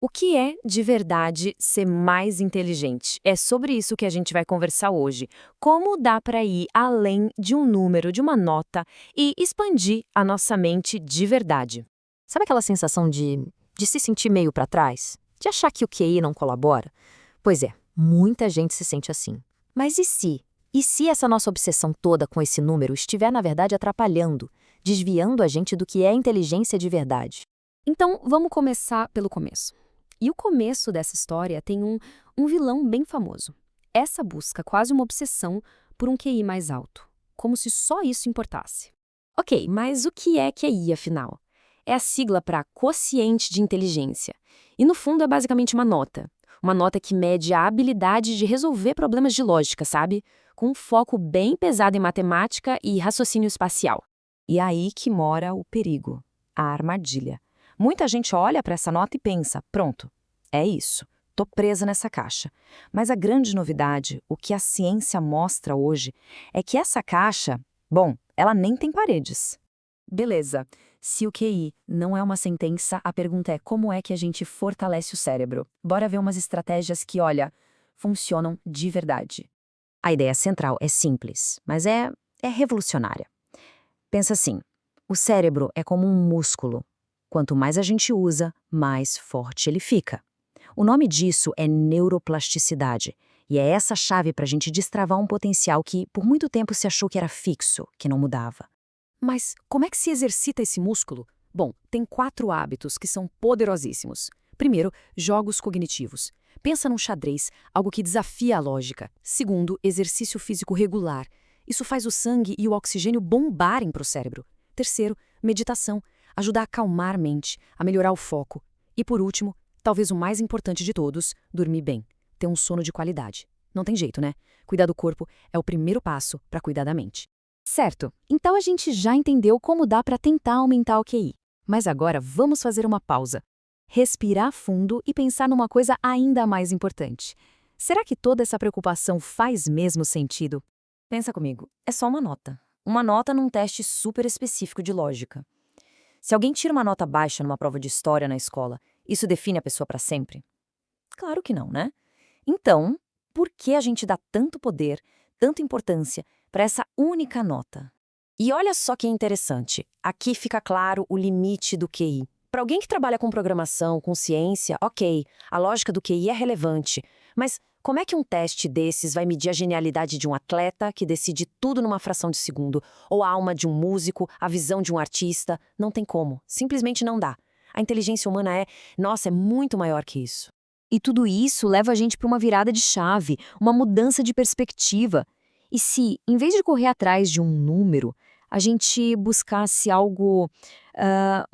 O que é, de verdade, ser mais inteligente? É sobre isso que a gente vai conversar hoje. Como dá para ir além de um número, de uma nota, e expandir a nossa mente de verdade? Sabe aquela sensação de se sentir meio para trás? De achar que o QI não colabora? Pois é, muita gente se sente assim. Mas e se? E se essa nossa obsessão toda com esse número estiver, na verdade, atrapalhando, desviando a gente do que é inteligência de verdade? Então, vamos começar pelo começo. E o começo dessa história tem um vilão bem famoso. Essa busca, quase uma obsessão, por um QI mais alto. Como se só isso importasse. Ok, mas o que é QI, afinal? É a sigla para quociente de inteligência. E no fundo é basicamente uma nota. Uma nota que mede a habilidade de resolver problemas de lógica, sabe? Com um foco bem pesado em matemática e raciocínio espacial. E aí que mora o perigo, a armadilha. Muita gente olha para essa nota e pensa, pronto, é isso, tô presa nessa caixa. Mas a grande novidade, o que a ciência mostra hoje, é que essa caixa, bom, ela nem tem paredes. Beleza, se o QI não é uma sentença, a pergunta é como é que a gente fortalece o cérebro? Bora ver umas estratégias que, olha, funcionam de verdade. A ideia central é simples, mas é revolucionária. Pensa assim, o cérebro é como um músculo. Quanto mais a gente usa, mais forte ele fica. O nome disso é neuroplasticidade, e é essa chave para a gente destravar um potencial que, por muito tempo, se achou que era fixo, que não mudava. Mas como é que se exercita esse músculo? Bom, tem 4 hábitos que são poderosíssimos. Primeiro, jogos cognitivos. Pensa num xadrez, algo que desafia a lógica. Segundo, exercício físico regular. Isso faz o sangue e o oxigênio bombarem para o cérebro. Terceiro, meditação. Ajuda a acalmar a mente, a melhorar o foco. E por último, talvez o mais importante de todos, dormir bem. Ter um sono de qualidade. Não tem jeito, né? Cuidar do corpo é o primeiro passo para cuidar da mente. Certo, então a gente já entendeu como dá para tentar aumentar o QI. Mas agora vamos fazer uma pausa. Respirar fundo e pensar numa coisa ainda mais importante. Será que toda essa preocupação faz mesmo sentido? Pensa comigo, é só uma nota. Uma nota num teste super específico de lógica. Se alguém tira uma nota baixa numa prova de história na escola, isso define a pessoa para sempre? Claro que não, né? Então, por que a gente dá tanto poder, tanta importância para essa única nota? E olha só que interessante, aqui fica claro o limite do QI. Para alguém que trabalha com programação, com ciência, ok, a lógica do QI é relevante, mas como é que um teste desses vai medir a genialidade de um atleta que decide tudo numa fração de segundo, ou a alma de um músico, a visão de um artista? Não tem como, simplesmente não dá. A inteligência humana nossa, é muito maior que isso. E tudo isso leva a gente para uma virada de chave, uma mudança de perspectiva. E se, em vez de correr atrás de um número, a gente buscasse algo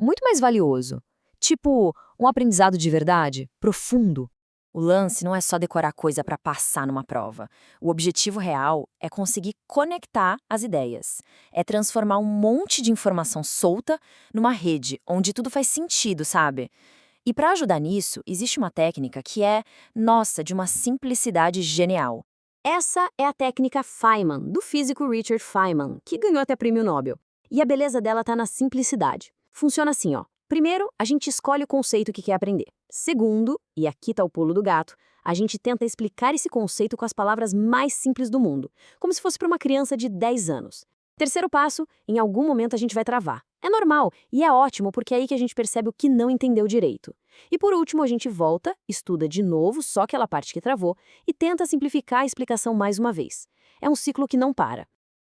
muito mais valioso, tipo um aprendizado de verdade, profundo? O lance não é só decorar coisa para passar numa prova. O objetivo real é conseguir conectar as ideias. É transformar um monte de informação solta numa rede onde tudo faz sentido, sabe? E para ajudar nisso, existe uma técnica que nossa, de uma simplicidade genial. Essa é a técnica Feynman, do físico Richard Feynman, que ganhou até prêmio Nobel. E a beleza dela está na simplicidade. Funciona assim, ó. Primeiro, a gente escolhe o conceito que quer aprender. Segundo, e aqui está o pulo do gato, a gente tenta explicar esse conceito com as palavras mais simples do mundo, como se fosse para uma criança de 10 anos. Terceiro passo, em algum momento a gente vai travar. É normal e é ótimo porque é aí que a gente percebe o que não entendeu direito. E por último, a gente volta, estuda de novo só aquela parte que travou e tenta simplificar a explicação mais uma vez. É um ciclo que não para.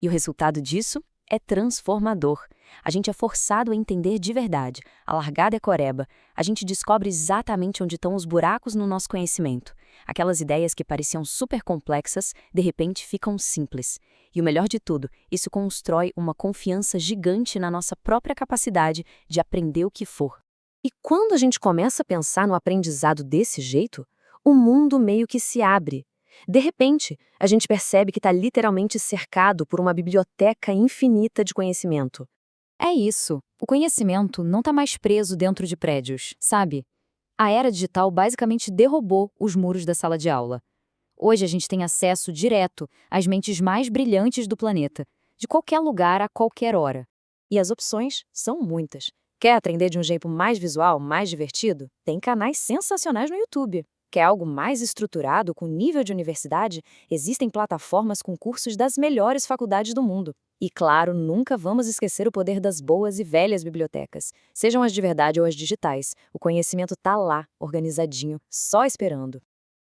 E o resultado disso é transformador. A gente é forçado a entender de verdade, a largar decoreba. A gente descobre exatamente onde estão os buracos no nosso conhecimento. Aquelas ideias que pareciam super complexas, de repente ficam simples. E o melhor de tudo, isso constrói uma confiança gigante na nossa própria capacidade de aprender o que for. E quando a gente começa a pensar no aprendizado desse jeito, o mundo meio que se abre. De repente, a gente percebe que está literalmente cercado por uma biblioteca infinita de conhecimento. É isso. O conhecimento não está mais preso dentro de prédios, sabe? A era digital basicamente derrubou os muros da sala de aula. Hoje a gente tem acesso direto às mentes mais brilhantes do planeta, de qualquer lugar a qualquer hora. E as opções são muitas. Quer aprender de um jeito mais visual, mais divertido? Tem canais sensacionais no YouTube. Quer algo mais estruturado, com nível de universidade? Existem plataformas com cursos das melhores faculdades do mundo. E claro, nunca vamos esquecer o poder das boas e velhas bibliotecas. Sejam as de verdade ou as digitais, o conhecimento tá lá, organizadinho, só esperando.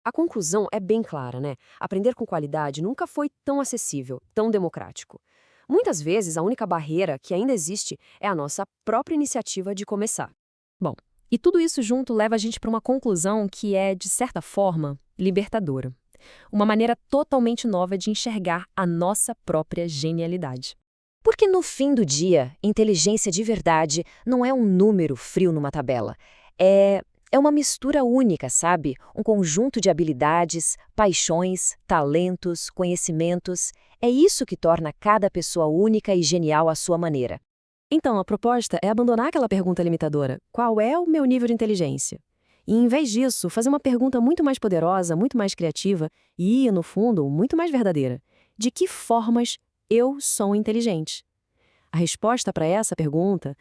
A conclusão é bem clara, né? Aprender com qualidade nunca foi tão acessível, tão democrático. Muitas vezes, a única barreira que ainda existe é a nossa própria iniciativa de começar. Bom, e tudo isso junto leva a gente para uma conclusão que é, de certa forma, libertadora. Uma maneira totalmente nova de enxergar a nossa própria genialidade. Porque no fim do dia, inteligência de verdade não é um número frio numa tabela. É uma mistura única, sabe? Um conjunto de habilidades, paixões, talentos, conhecimentos. É isso que torna cada pessoa única e genial à sua maneira. Então, a proposta é abandonar aquela pergunta limitadora: qual é o meu nível de inteligência? E, em vez disso, fazer uma pergunta muito mais poderosa, muito mais criativa e, no fundo, muito mais verdadeira. De que formas eu sou inteligente? A resposta para essa pergunta,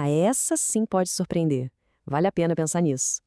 essa sim pode surpreender. Vale a pena pensar nisso.